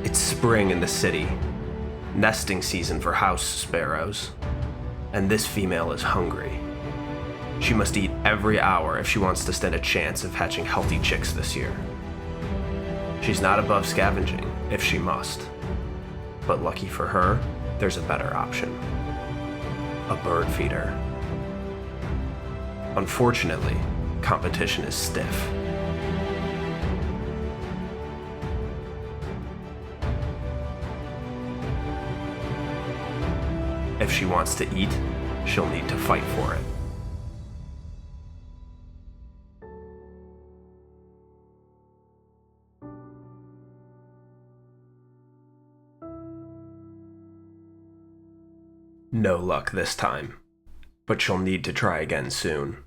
It's spring in the city, nesting season for house sparrows, and this female is hungry. She must eat every hour if she wants to stand a chance of hatching healthy chicks this year. She's not above scavenging if she must, but lucky for her, there's a better option. A bird feeder. Unfortunately, competition is stiff. If she wants to eat, she'll need to fight for it. No luck this time, but she'll need to try again soon.